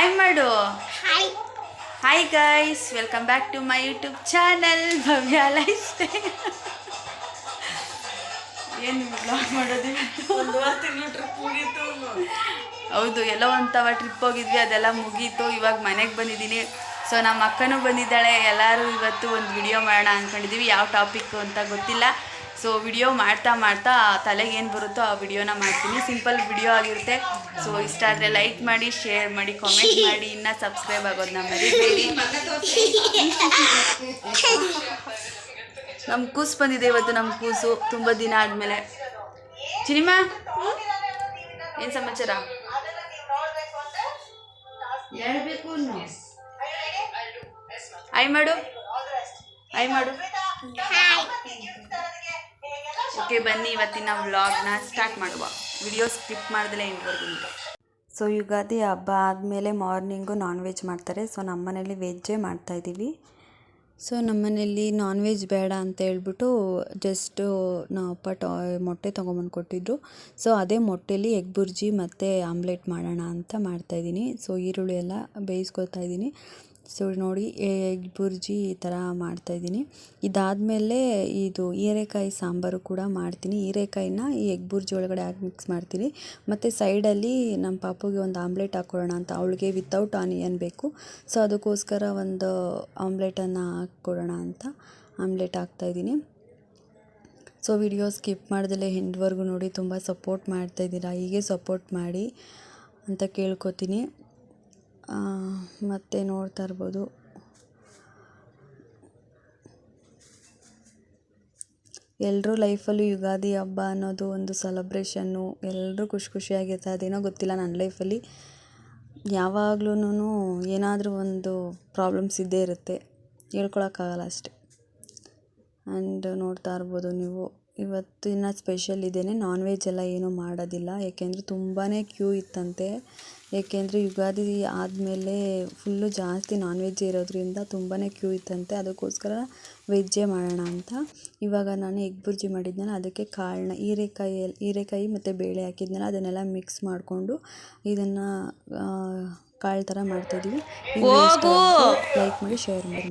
Hi ಮಾಡು. Hi guys, welcome back to my YouTube channel Bhavya lifestyle. ಏನು blog ಮಾಡೋದು? ಹೌದು, ಎಲ್ಲೋ ಒಂಥವ ಟ್ರಿಪ್ ಹೋಗಿದ್ವಿ, ಅದೆಲ್ಲ ಮುಗೀತು. ಇವಾಗ ಮನೆಗೆ ಬಂದಿದ್ದೀನಿ. ಸೊ ನಮ್ಮ ಅಕ್ಕನೂ ಬಂದಿದ್ದಾಳೆ. ಎಲ್ಲರೂ ಇವತ್ತು ಒಂದು ವಿಡಿಯೋ ಮಾಡೋಣ ಅಂದ್ಕೊಂಡಿದ್ದೀವಿ. ಯಾವ ಟಾಪಿಕ್ಕು ಅಂತ ಗೊತ್ತಿಲ್ಲ. ಸೊ ವಿಡಿಯೋ ಮಾಡ್ತಾ ಮಾಡ್ತಾ ತಲೆಗೆ ಏನು ಬರುತ್ತೋ ಆ ವಿಡಿಯೋನ ಮಾಡ್ತೀನಿ. ಸಿಂಪಲ್ ವಿಡಿಯೋ ಆಗಿರುತ್ತೆ. ಸೊ ಇಷ್ಟ ಆದರೆ ಲೈಕ್ ಮಾಡಿ, ಶೇರ್ ಮಾಡಿ, ಕಾಮೆಂಟ್ ಮಾಡಿ. ಇನ್ನೂ ಸಬ್ಸ್ಕ್ರೈಬ್ ಆಗೋದನ್ನ ಮರಿಬೇಡಿ. ನಮ್ಮ ಕೂಸು ಬಂದಿದೆ ಇವತ್ತು. ನಮ್ಮ ಕೂಸು ತುಂಬ ದಿನ ಆದಮೇಲೆ. ಚಿನಿಮಾ, ಏನು ಸಮಾಚಾರ? ಹೇಳ್ಬೇಕು. ಹಾಯ್ ಮಾಡು, ಹಾಯ್ ಮಾಡು. ಓಕೆ, ಬನ್ನಿ ಇವತ್ತಿನ ವ್ಲಾಗ್ನ ಸ್ಟಾರ್ಟ್ ಮಾಡುವ. ವಿಡಿಯೋ ಸ್ಕಿಪ್ ಮಾಡಿದ್ರೆ ಎಂಟ್ವರೆಗೂ. ಸೊ ಯುಗಾದಿ ಹಬ್ಬ ಆದಮೇಲೆ ಮಾರ್ನಿಂಗು ನಾನ್ ವೆಜ್ ಮಾಡ್ತಾರೆ. ಸೊ ನಮ್ಮನೇಲಿ ವೆಜ್ಜೇ ಮಾಡ್ತಾಯಿದ್ದೀವಿ. ಸೊ ನಮ್ಮನೇಲಿ ನಾನ್ ವೆಜ್ ಬೇಡ ಅಂತ ಹೇಳ್ಬಿಟ್ಟು ಜಸ್ಟು ನಾವು ಅಪ್ಪ ಮೊಟ್ಟೆ ತೊಗೊಂಬಂದು ಕೊಟ್ಟಿದ್ರು. ಸೊ ಅದೇ ಮೊಟ್ಟೆಲಿ ಎಗ್ ಬುರ್ಜಿ ಮತ್ತು ಆಮ್ಲೆಟ್ ಮಾಡೋಣ ಅಂತ ಮಾಡ್ತಾಯಿದ್ದೀನಿ. ಸೊ ಈರುಳ್ಳಿ ಎಲ್ಲ ಬೇಯಿಸ್ಕೊಳ್ತಾ ಇದ್ದೀನಿ. ಸೊ ನೋಡಿ, ಎಗ್ ಬುರ್ಜಿ ಈ ಥರ ಮಾಡ್ತಾಯಿದ್ದೀನಿ. ಇದಾದಮೇಲೆ ಇದು ಹೀರೆಕಾಯಿ ಸಾಂಬಾರು ಕೂಡ ಮಾಡ್ತೀನಿ. ಹೀರೆಕಾಯಿನ ಈ ಎಗ್ ಬುರ್ಜಿ ಒಳಗಡೆ ಹಾಕಿ ಮಿಕ್ಸ್ ಮಾಡ್ತೀನಿ. ಮತ್ತು ಸೈಡಲ್ಲಿ ನಮ್ಮ ಪಾಪುಗೆ ಒಂದು ಆಮ್ಲೆಟ್ ಹಾಕ್ಕೊಡೋಣ ಅಂತ, ಅವಳಿಗೆ ವಿತೌಟ್ ಆನಿಯನ್ ಬೇಕು. ಸೊ ಅದಕ್ಕೋಸ್ಕರ ಒಂದು ಆಮ್ಲೆಟನ್ನು ಹಾಕ್ಕೊಡೋಣ ಅಂತ ಆಮ್ಲೆಟ್ ಹಾಕ್ತಾಯಿದ್ದೀನಿ. ಸೊ ವಿಡಿಯೋ ಸ್ಕಿಪ್ ಮಾಡ್ದಲೇ ಎಂಡ್ವರೆಗೂ ನೋಡಿ. ತುಂಬ ಸಪೋರ್ಟ್ ಮಾಡ್ತಾಯಿದ್ದೀರಾ, ಹೀಗೆ ಸಪೋರ್ಟ್ ಮಾಡಿ ಅಂತ ಕೇಳ್ಕೊತೀನಿ. ಮತ್ತು ನೋಡ್ತಾ ಇರ್ಬೋದು, ಎಲ್ಲರೂ ಲೈಫಲ್ಲೂ ಯುಗಾದಿ ಹಬ್ಬ ಅನ್ನೋದು ಒಂದು ಸೆಲೆಬ್ರೇಷನ್ನು. ಎಲ್ಲರೂ ಖುಷಿಯಾಗಿರ್ತಾರೆ. ಅದೇನೋ ಗೊತ್ತಿಲ್ಲ, ನನ್ನ ಲೈಫಲ್ಲಿ ಯಾವಾಗ್ಲೂ ಏನಾದರೂ ಒಂದು ಪ್ರಾಬ್ಲಮ್ಸ್ ಇದ್ದೇ ಇರುತ್ತೆ, ಹೇಳ್ಕೊಳಕ್ಕಾಗಲ್ಲ ಅಷ್ಟೆ. ಆ್ಯಂಡ್ ನೋಡ್ತಾ ಇರ್ಬೋದು ನೀವು, ಇವತ್ತಿನ ಸ್ಪೆಷಲ್ ಇದೇನೆ. ನಾನ್ ವೆಜ್ ಎಲ್ಲ ಏನೂ ಮಾಡೋದಿಲ್ಲ, ಏಕೆಂದರೆ ತುಂಬಾ ಕ್ಯೂ ಇತ್ತಂತೆ. ಏಕೆಂದರೆ ಯುಗಾದಿ ಆದಮೇಲೆ ಫುಲ್ಲು ಜಾಸ್ತಿ ನಾನ್ ವೆಜ್ ಇರೋದ್ರಿಂದ ತುಂಬಾ ಕ್ಯೂ ಇತ್ತಂತೆ. ಅದಕ್ಕೋಸ್ಕರ ವೆಜ್ಜೇ ಮಾಡೋಣ ಅಂತ. ಇವಾಗ ನಾನು ಎಗ್ ಬುರ್ಜಿ ಮಾಡಿದ್ನಲ್ಲ, ಅದಕ್ಕೆ ಕಾಳನ್ನ ಹೀರೆಕಾಯಿ ಮತ್ತು ಬೇಳೆ ಹಾಕಿದ್ನಲ್ಲ, ಅದನ್ನೆಲ್ಲ ಮಿಕ್ಸ್ ಮಾಡಿಕೊಂಡು ಇದನ್ನು ಕಾಳು ಥರ ಮಾಡ್ತಾಯಿದ್ದೀವಿ. ಲೈಕ್ ಮಾಡಿ, ಶೇರ್ ಮಾಡಿ.